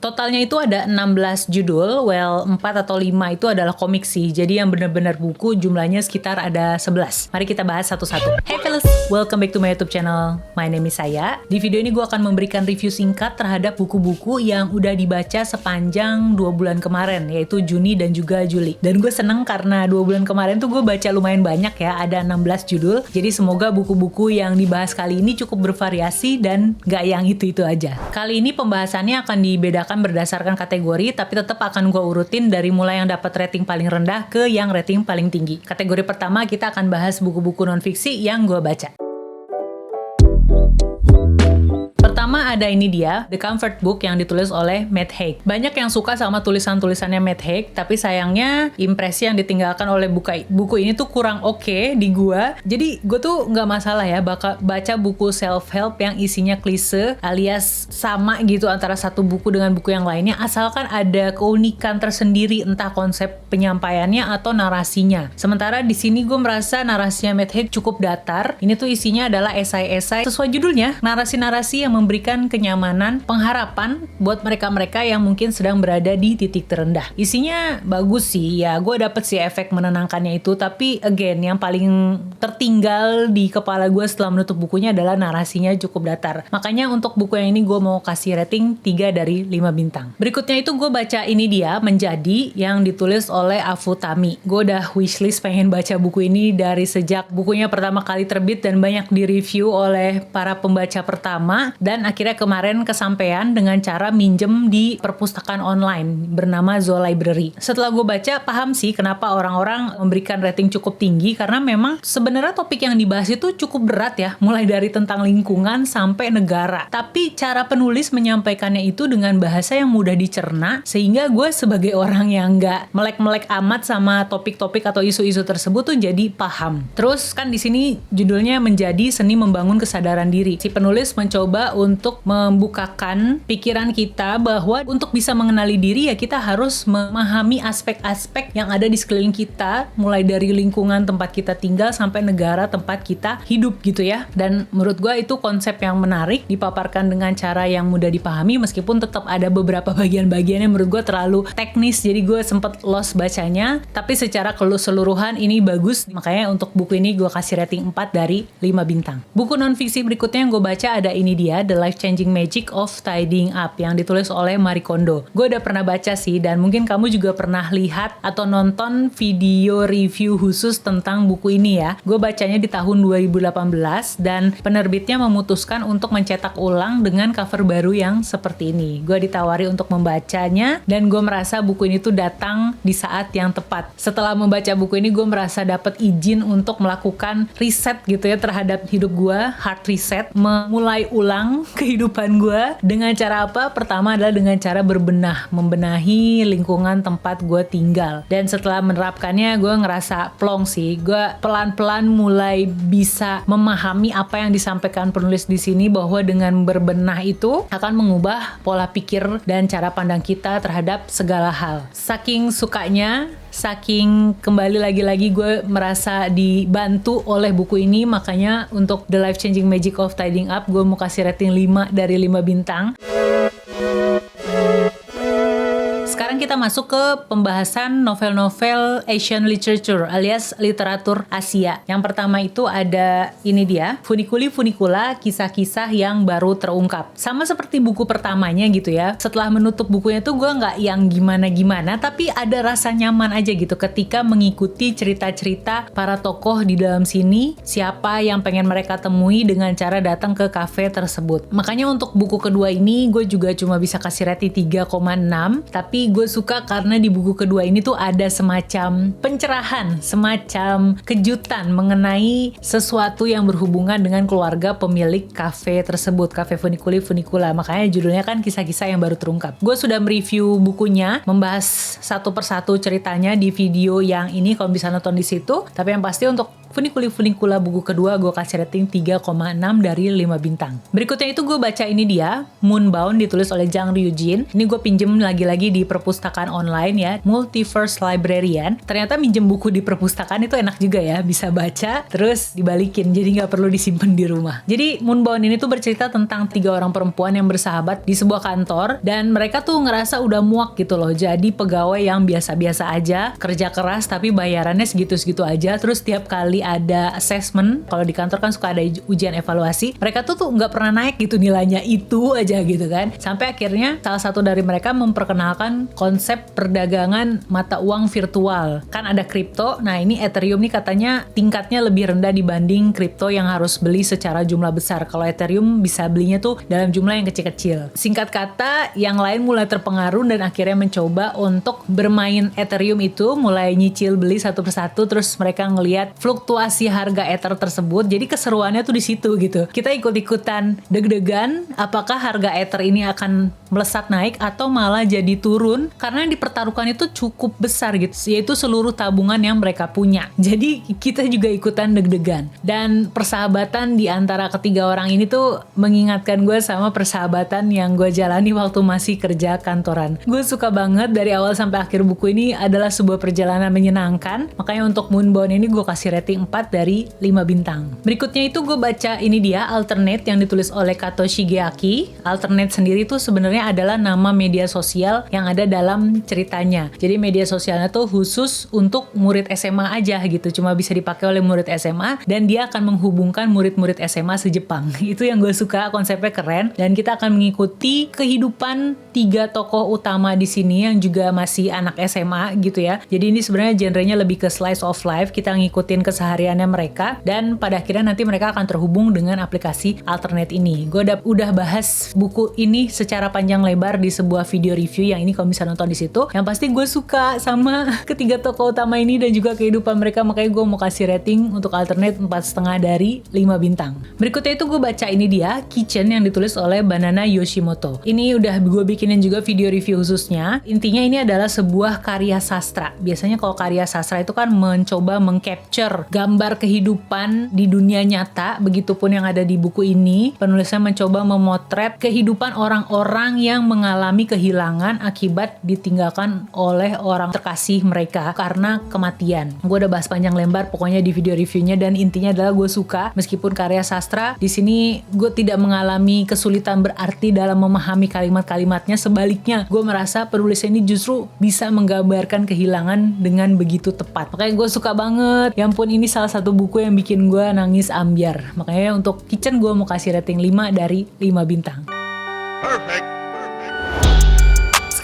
Totalnya itu ada 16 judul, 4 atau 5 itu adalah komik sih. Jadi yang benar-benar buku jumlahnya sekitar ada 11. Mari kita bahas satu-satu. Hey fellas, welcome back to my YouTube channel. My name is Saya. Di video ini gue akan memberikan review singkat terhadap buku-buku yang udah dibaca sepanjang 2 bulan kemarin, yaitu Juni dan juga Juli. Dan gue seneng karena 2 bulan kemarin tuh gue baca lumayan banyak ya, ada 16 judul. Jadi semoga buku-buku yang dibahas kali ini cukup bervariasi dan gak yang itu-itu aja. Kali ini pembahasannya akan dibedakan berdasarkan kategori, tapi tetap akan gue urutin dari mulai yang dapat rating paling rendah ke yang rating paling tinggi. Kategori pertama kita akan bahas buku-buku non-fiksi yang gue baca. Pertama ada ini dia, The Comfort Book yang ditulis oleh Matt Haig. Banyak yang suka sama tulisan-tulisannya Matt Haig, tapi sayangnya impresi yang ditinggalkan oleh buku ini tuh kurang oke di gua. Jadi gue tuh nggak masalah ya baca buku self-help yang isinya klise alias sama gitu antara satu buku dengan buku yang lainnya, asalkan ada keunikan tersendiri entah konsep penyampaiannya atau narasinya. Sementara di sini gue merasa narasinya Matt Haig cukup datar. Ini tuh isinya adalah esai-esai sesuai judulnya, narasi-narasi yang memberikan kenyamanan, pengharapan buat mereka-mereka yang mungkin sedang berada di titik terendah. Isinya bagus sih, ya gue dapet sih efek menenangkannya itu, tapi again, yang paling tertinggal di kepala gue setelah menutup bukunya adalah narasinya cukup datar. Makanya untuk buku yang ini gue mau kasih rating 3 dari 5 bintang. Berikutnya itu gue baca ini dia, Menjadi, yang ditulis oleh Afu Tami. Gue udah wishlist pengen baca buku ini dari sejak bukunya pertama kali terbit dan banyak direview oleh para pembaca pertama. Dan akhirnya kemarin kesampaian dengan cara minjem di perpustakaan online bernama Zoo Library. Setelah gue baca, paham sih kenapa orang-orang memberikan rating cukup tinggi, karena memang sebenarnya topik yang dibahas itu cukup berat ya, mulai dari tentang lingkungan sampai negara. Tapi cara penulis menyampaikannya itu dengan bahasa yang mudah dicerna, sehingga gue sebagai orang yang nggak melek-melek amat sama topik-topik atau isu-isu tersebut tuh jadi paham. Terus kan di sini judulnya Menjadi, Seni Membangun Kesadaran Diri. Si penulis mencoba untuk membukakan pikiran kita bahwa untuk bisa mengenali diri ya kita harus memahami aspek-aspek yang ada di sekeliling kita, mulai dari lingkungan tempat kita tinggal sampai negara tempat kita hidup gitu ya. Dan menurut gue itu konsep yang menarik, dipaparkan dengan cara yang mudah dipahami meskipun tetap ada beberapa bagian-bagian yang menurut gue terlalu teknis, jadi gue sempet lost bacanya. Tapi secara keseluruhan ini bagus, makanya untuk buku ini gue kasih rating 4 dari 5 bintang. Buku non-fiksi berikutnya yang gue baca ada ini dia, The Life-Changing Magic of Tidying Up, yang ditulis oleh Marie Kondo. Gue udah pernah baca sih, dan mungkin kamu juga pernah lihat atau nonton video review khusus tentang buku ini ya. Gue bacanya di tahun 2018 dan penerbitnya memutuskan untuk mencetak ulang dengan cover baru yang seperti ini. Gue ditawari untuk membacanya dan gue merasa buku ini tuh datang di saat yang tepat. Setelah membaca buku ini gue merasa dapat izin untuk melakukan riset gitu ya terhadap hidup gue, hard reset, memulai ulang kehidupan gue. Dengan cara apa? Pertama adalah dengan cara berbenah, membenahi lingkungan tempat gue tinggal. Dan setelah menerapkannya gue ngerasa plong sih. Gue pelan-pelan mulai bisa memahami apa yang disampaikan penulis di sini, bahwa dengan berbenah itu akan mengubah pola pikir dan cara pandang kita terhadap segala hal. Saking sukanya, saking kembali lagi-lagi gue merasa dibantu oleh buku ini, makanya untuk The Life-Changing Magic of Tidying Up gue mau kasih rating 5 dari 5 bintang. Sekarang kita masuk ke pembahasan novel-novel Asian literature alias literatur Asia. Yang pertama itu ada ini dia, Funiculi-Funicula, kisah-kisah yang baru terungkap. Sama seperti buku pertamanya gitu ya. Setelah menutup bukunya tuh gue nggak yang gimana-gimana, tapi ada rasa nyaman aja gitu ketika mengikuti cerita-cerita para tokoh di dalam sini, siapa yang pengen mereka temui dengan cara datang ke kafe tersebut. Makanya untuk buku kedua ini gue juga cuma bisa kasih rating 3,6, tapi gue suka karena di buku kedua ini tuh ada semacam pencerahan, semacam kejutan mengenai sesuatu yang berhubungan dengan keluarga pemilik kafe tersebut, kafe Funiculi-Funicula. Makanya judulnya kan kisah-kisah yang baru terungkap. Gue sudah mereview bukunya, membahas satu persatu ceritanya di video yang ini, kalau bisa nonton di situ. Tapi yang pasti untuk Funiculi-Funicula buku kedua gue kasih rating 3,6 dari 5 bintang. Berikutnya itu gue baca ini dia, Moonbound, ditulis oleh Zhang Ryujin. Ini gue pinjem lagi-lagi di perpustakaan perpustakaan online ya, Multiverse Librarian. Ternyata minjem buku di perpustakaan itu enak juga ya, bisa baca terus dibalikin, jadi nggak perlu disimpan di rumah. Jadi Moonbound ini tuh bercerita tentang 3 orang perempuan yang bersahabat di sebuah kantor, dan mereka tuh ngerasa udah muak gitu loh, jadi pegawai yang biasa-biasa aja, kerja keras tapi bayarannya segitu-segitu aja. Terus tiap kali ada assessment, kalau di kantor kan suka ada ujian evaluasi, mereka tuh nggak pernah naik gitu nilainya, itu aja gitu kan. Sampai akhirnya salah satu dari mereka memperkenalkan konsep perdagangan mata uang virtual. Kan ada kripto, nah ini Ethereum nih katanya tingkatnya lebih rendah dibanding kripto yang harus beli secara jumlah besar. Kalau Ethereum bisa belinya tuh dalam jumlah yang kecil-kecil. Singkat kata, yang lain mulai terpengaruh dan akhirnya mencoba untuk bermain Ethereum itu, mulai nyicil beli satu persatu, terus mereka ngelihat fluktuasi harga Ether tersebut. Jadi keseruannya tuh di situ gitu. Kita ikut-ikutan deg-degan apakah harga Ether ini akan melesat naik atau malah jadi turun, karena yang dipertaruhkan itu cukup besar gitu, yaitu seluruh tabungan yang mereka punya. Jadi kita juga ikutan deg-degan. Dan persahabatan di antara ketiga orang ini tuh mengingatkan gue sama persahabatan yang gue jalani waktu masih kerja kantoran. Gue suka banget, dari awal sampai akhir buku ini adalah sebuah perjalanan menyenangkan. Makanya untuk Moonbound ini gue kasih rating 4 dari 5 bintang. Berikutnya itu gue baca ini dia, Alternate, yang ditulis oleh Kato Shigeaki. Alternate sendiri tuh sebenarnya adalah nama media sosial yang ada dalam ceritanya. Jadi media sosialnya tuh khusus untuk murid SMA aja gitu, cuma bisa dipakai oleh murid SMA, dan dia akan menghubungkan murid-murid SMA se-Jepang. Itu yang gue suka, konsepnya keren, dan kita akan mengikuti kehidupan 3 tokoh utama di sini yang juga masih anak SMA gitu ya. Jadi ini sebenarnya genrenya lebih ke slice of life, kita ngikutin kesehariannya mereka, dan pada akhirnya nanti mereka akan terhubung dengan aplikasi Alternate ini. Gue udah bahas buku ini secara panjang lebar di sebuah video review yang ini kalau bisa nonton di situ. Yang pasti gue suka sama ketiga tokoh utama ini dan juga kehidupan mereka, makanya gue mau kasih rating untuk Alternate 4,5 dari 5 bintang. Berikutnya itu gue baca ini dia, Kitchen, yang ditulis oleh Banana Yoshimoto. Ini udah gue bikinin juga video review khususnya. Intinya ini adalah sebuah karya sastra. Biasanya kalau karya sastra itu kan mencoba mengcapture gambar kehidupan di dunia nyata, begitupun yang ada di buku ini. Penulisnya mencoba memotret kehidupan orang-orang yang mengalami kehilangan akibat ditinggalkan oleh orang terkasih mereka karena kematian. Gue udah bahas panjang lebar pokoknya di video reviewnya, dan intinya adalah gue suka meskipun karya sastra di sini gue tidak mengalami kesulitan berarti dalam memahami kalimat-kalimatnya. Sebaliknya, gue merasa penulis ini justru bisa menggambarkan kehilangan dengan begitu tepat. Makanya gue suka banget. Ya ampun, ini salah satu buku yang bikin gue nangis ambyar. Makanya untuk Kitchen gue mau kasih rating 5 dari 5 bintang. Perfect.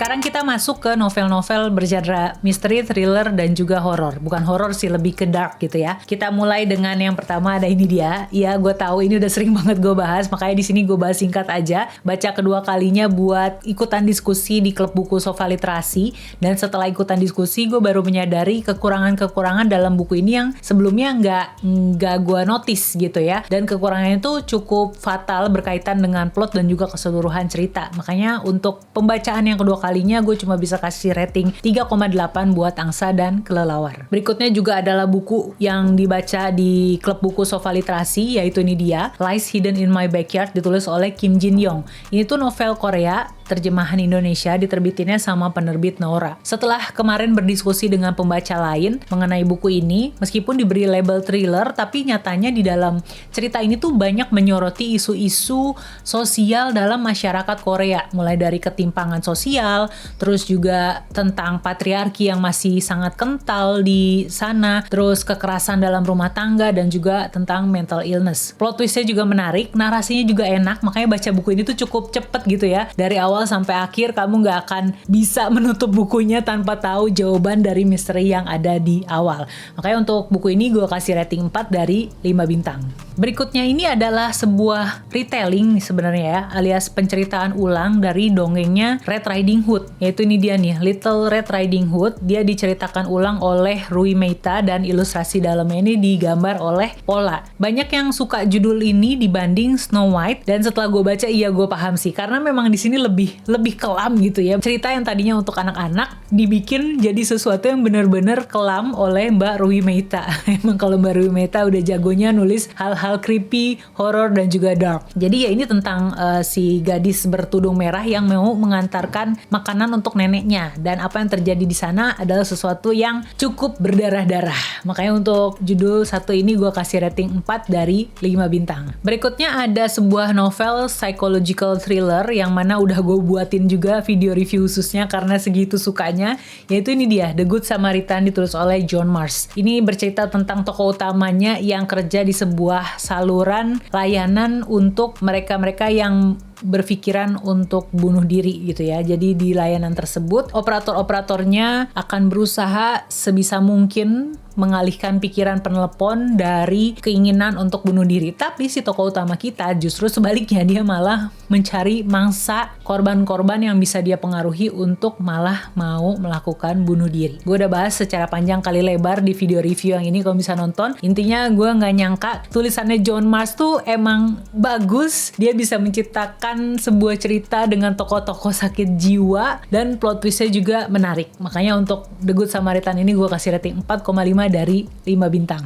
Sekarang kita masuk ke novel-novel bergenre misteri, thriller, dan juga horor. Bukan horor sih, lebih ke dark gitu ya. Kita mulai dengan yang pertama, ada ini dia. Ya, gue tahu ini udah sering banget gue bahas, makanya di sini gue bahas singkat aja. Baca kedua kalinya buat ikutan diskusi di klub buku Sofa Literasi. Dan setelah ikutan diskusi, gue baru menyadari kekurangan-kekurangan dalam buku ini yang sebelumnya nggak gue notice gitu ya. Dan kekurangannya itu cukup fatal berkaitan dengan plot dan juga keseluruhan cerita. Makanya untuk pembacaan yang kedua kalinya gue cuma bisa kasih rating 3,8 buat angsa dan kelelawar. Berikutnya juga adalah buku yang dibaca di klub buku Sofa Literasi, yaitu ini dia, Lies Hidden in My Backyard, ditulis oleh Kim Jin Yong. Ini tuh novel Korea, terjemahan Indonesia, diterbitinnya sama penerbit Naura. Setelah kemarin berdiskusi dengan pembaca lain mengenai buku ini, meskipun diberi label thriller, tapi nyatanya di dalam cerita ini tuh banyak menyoroti isu-isu sosial dalam masyarakat Korea, mulai dari ketimpangan sosial, terus juga tentang patriarki yang masih sangat kental di sana, terus kekerasan dalam rumah tangga, dan juga tentang mental illness. Plot twistnya juga menarik, narasinya juga enak, makanya baca buku ini tuh cukup cepet gitu ya. Dari awal sampai akhir kamu gak akan bisa menutup bukunya tanpa tahu jawaban dari misteri yang ada di awal. Makanya untuk buku ini gue kasih rating 4 dari 5 bintang. Berikutnya ini adalah sebuah retelling sebenarnya ya, alias penceritaan ulang dari dongengnya Red Riding Hood. Yaitu ini dia nih, Little Red Riding Hood. Dia diceritakan ulang oleh Rui Meita dan ilustrasi dalamnya ini digambar oleh Pola. Banyak yang suka judul ini dibanding Snow White, dan setelah gue baca iya gue paham sih, karena memang di sini lebih kelam gitu ya. Cerita yang tadinya untuk anak-anak dibikin jadi sesuatu yang benar-benar kelam oleh Mbak Rui Meita. Emang kalau Mbak Rui Meita udah jagonya nulis hal-hal hal creepy, horror dan juga dark. Jadi ya ini tentang si gadis bertudung merah yang mau mengantarkan makanan untuk neneknya, dan apa yang terjadi di sana adalah sesuatu yang cukup berdarah-darah. Makanya untuk judul satu ini gue kasih rating 4 dari 5 bintang. Berikutnya ada sebuah novel psychological thriller yang mana udah gue buatin juga video review khususnya karena segitu sukanya, yaitu ini dia, The Good Samaritan, ditulis oleh John Marsh. Ini bercerita tentang tokoh utamanya yang kerja di sebuah saluran layanan untuk mereka-mereka yang berpikiran untuk bunuh diri gitu ya. Jadi di layanan tersebut operator-operatornya akan berusaha sebisa mungkin mengalihkan pikiran penelepon dari keinginan untuk bunuh diri. Tapi si tokoh utama kita justru sebaliknya, dia malah mencari mangsa korban-korban yang bisa dia pengaruhi untuk malah mau melakukan bunuh diri. Gue udah bahas secara panjang kali lebar di video review yang ini, kalau bisa nonton. Intinya gue nggak nyangka tulisannya John Marsh tuh emang bagus. Dia bisa menciptakan sebuah cerita dengan tokoh-tokoh sakit jiwa dan plot twistnya juga menarik. Makanya untuk The Good Samaritan ini gue kasih rating 4,5 dari 5 bintang.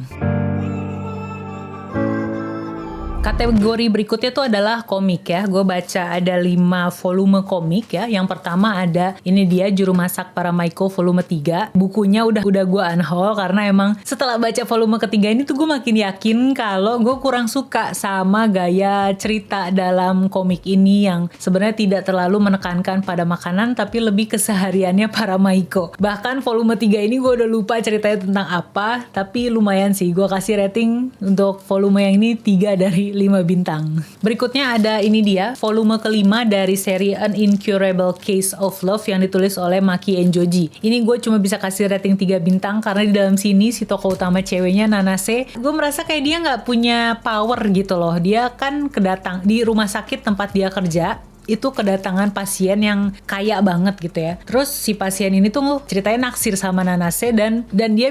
Kategori berikutnya tuh adalah komik ya. Gue baca ada 5 volume komik ya. Yang pertama ada ini dia, Juru Masak Para Maiko volume 3. Bukunya udah gue unhaul karena emang setelah baca volume ketiga ini tuh gue makin yakin kalau gue kurang suka sama gaya cerita dalam komik ini yang sebenarnya tidak terlalu menekankan pada makanan tapi lebih kesehariannya para Maiko. Bahkan volume 3 ini gue udah lupa ceritanya tentang apa, tapi lumayan sih. Gue kasih rating untuk volume yang ini 3 dari 5 bintang. Berikutnya ada ini dia, volume kelima dari seri An Incurable Case of Love yang ditulis oleh Maki Enjoji. Ini gue cuma bisa kasih rating 3 bintang karena di dalam sini si tokoh utama ceweknya Nanase, gue merasa kayak dia nggak punya power gitu loh. Dia kan kedatang di rumah sakit tempat dia kerja, itu kedatangan pasien yang kaya banget gitu ya. Terus si pasien ini tuh ceritanya naksir sama Nanase dan dia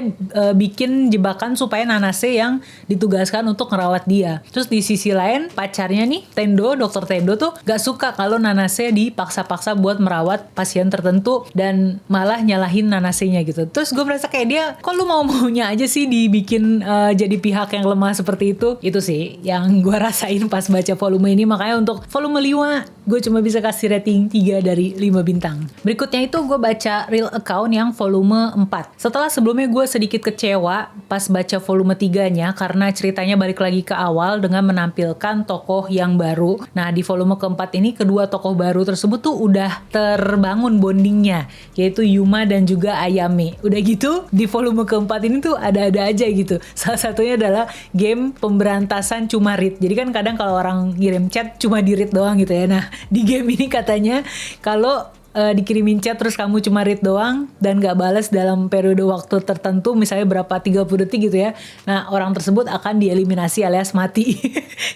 bikin jebakan supaya Nanase yang ditugaskan untuk ngerawat dia. Terus di sisi lain pacarnya nih, Dokter Tendo tuh gak suka kalau Nanase dipaksa-paksa buat merawat pasien tertentu dan malah nyalahin Nanase-nya gitu. Terus gue merasa kayak dia, kok lu mau-maunya aja sih dibikin jadi pihak yang lemah seperti itu. Itu sih yang gue rasain pas baca volume ini. Makanya untuk volume 5 gue cuma bisa kasih rating 3 dari 5 bintang. Berikutnya itu gue baca Real Account yang volume 4. Setelah sebelumnya gue sedikit kecewa pas baca volume 3-nya karena ceritanya balik lagi ke awal dengan menampilkan tokoh yang baru. Nah di volume keempat ini kedua tokoh baru tersebut tuh udah terbangun bondingnya, yaitu Yuma dan juga Ayame. Udah gitu di volume keempat ini tuh ada-ada aja gitu. Salah satunya adalah game pemberantasan cuma read. Jadi kan kadang kalau orang ngirim chat cuma di read doang gitu ya. Nah di game ini katanya kalau dikirimin chat terus kamu cuma read doang dan gak balas dalam periode waktu tertentu, misalnya berapa 30 detik gitu ya, nah orang tersebut akan dieliminasi alias mati.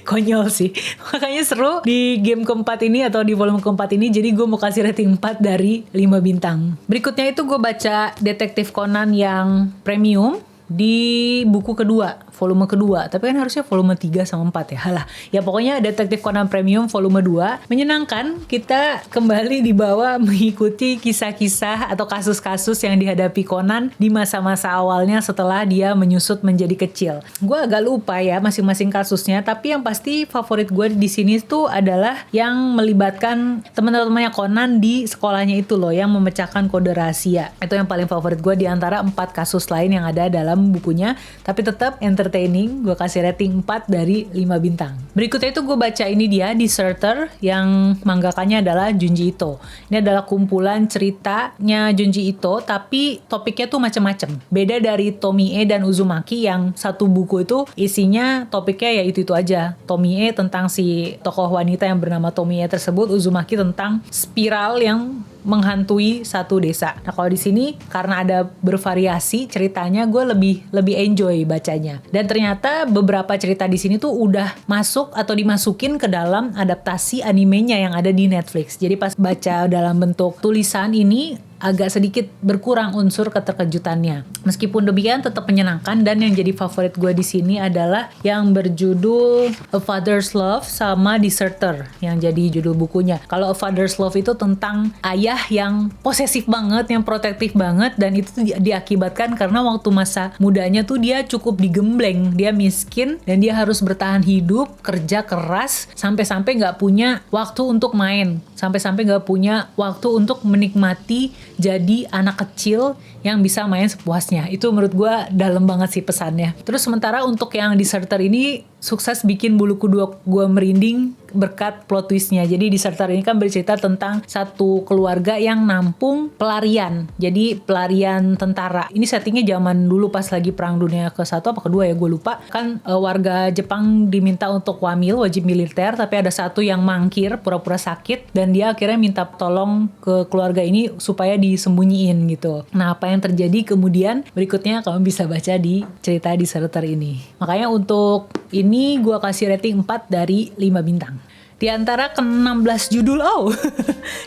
Konyol sih. Makanya seru di game keempat ini atau di volume keempat ini. Jadi gue mau kasih rating 4 dari 5 bintang. Berikutnya itu gue baca Detektif Conan yang premium di buku kedua, volume kedua. Tapi kan harusnya volume 3 sama 4 ya. Halah. Ya pokoknya Detektif Conan Premium volume 2 menyenangkan. Kita kembali dibawa mengikuti kisah-kisah atau kasus-kasus yang dihadapi Conan di masa-masa awalnya setelah dia menyusut menjadi kecil. Gue agak lupa ya masing-masing kasusnya, tapi yang pasti favorit gue di sini tuh adalah yang melibatkan teman-temannya Conan di sekolahnya itu loh, yang memecahkan kode rahasia. Itu yang paling favorit gue di antara 4 kasus lain yang ada dalam bukunya, tapi tetap entertaining. Gue kasih rating 4 dari 5 bintang. Berikutnya itu gue baca ini dia, Deserter, yang manggakannya adalah Junji Ito. Ini adalah kumpulan ceritanya Junji Ito, tapi topiknya tuh macam-macam. Beda dari Tomie dan Uzumaki yang satu buku itu isinya topiknya ya itu aja. Tomie tentang si tokoh wanita yang bernama Tomie tersebut, Uzumaki tentang spiral yang menghantui satu desa. Nah kalau di sini karena ada bervariasi ceritanya, gue lebih enjoy bacanya. Dan ternyata beberapa cerita di sini tuh udah masuk atau dimasukin ke dalam adaptasi animenya yang ada di Netflix. Jadi pas baca dalam bentuk tulisan ini agak sedikit berkurang unsur keterkejutannya. Meskipun demikian tetap menyenangkan, dan yang jadi favorit gue di sini adalah yang berjudul A Father's Love sama Deserter yang jadi judul bukunya. Kalau A Father's Love itu tentang ayah yang posesif banget, yang protektif banget, dan itu diakibatkan karena waktu masa mudanya tuh dia cukup digembleng, dia miskin dan dia harus bertahan hidup, kerja keras, sampai-sampai nggak punya waktu untuk main, sampai-sampai nggak punya waktu untuk menikmati jadi anak kecil yang bisa main sepuasnya. Itu menurut gue dalam banget sih pesannya. Terus sementara untuk yang Deserter ini sukses bikin bulu kuduk gue merinding berkat plot twistnya. Jadi Deserter ini kan bercerita tentang satu keluarga yang nampung pelarian. Jadi pelarian tentara. Ini settingnya zaman dulu pas lagi perang dunia ke-1 apa kedua ya, gue lupa. Kan warga Jepang diminta untuk wajib militer, tapi ada satu yang mangkir, pura-pura sakit, dan dia akhirnya minta tolong ke keluarga ini supaya disembunyiin gitu. Nah, apa yang terjadi kemudian berikutnya kamu bisa baca di cerita Deserter ini. Makanya untuk ini gue kasih rating 4 dari 5 bintang. Di antara ke-16 judul,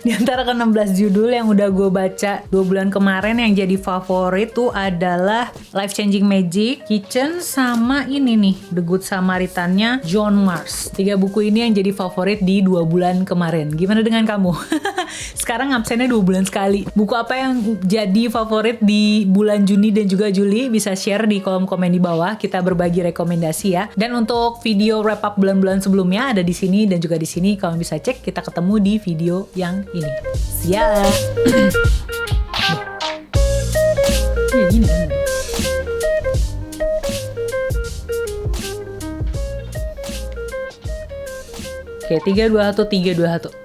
di antara ke-16 judul yang udah gue baca 2 bulan kemarin, yang jadi favorit tuh adalah Life Changing Magic, Kitchen, sama ini nih, The Good Samaritan-nya John Marsh. 3 buku ini yang jadi favorit di 2 bulan kemarin. Gimana dengan kamu? Sekarang absennya 2 bulan sekali. Buku apa yang jadi favorit di bulan Juni dan juga Juli? Bisa share di kolom komen di bawah. Kita berbagi rekomendasi ya. Dan untuk video wrap up bulan-bulan sebelumnya ada di sini dan juga di sini. Kamu bisa cek. Kita ketemu di video yang ini. Siap. Gini. Oke, 3, 2, 1, 3, 2, 1.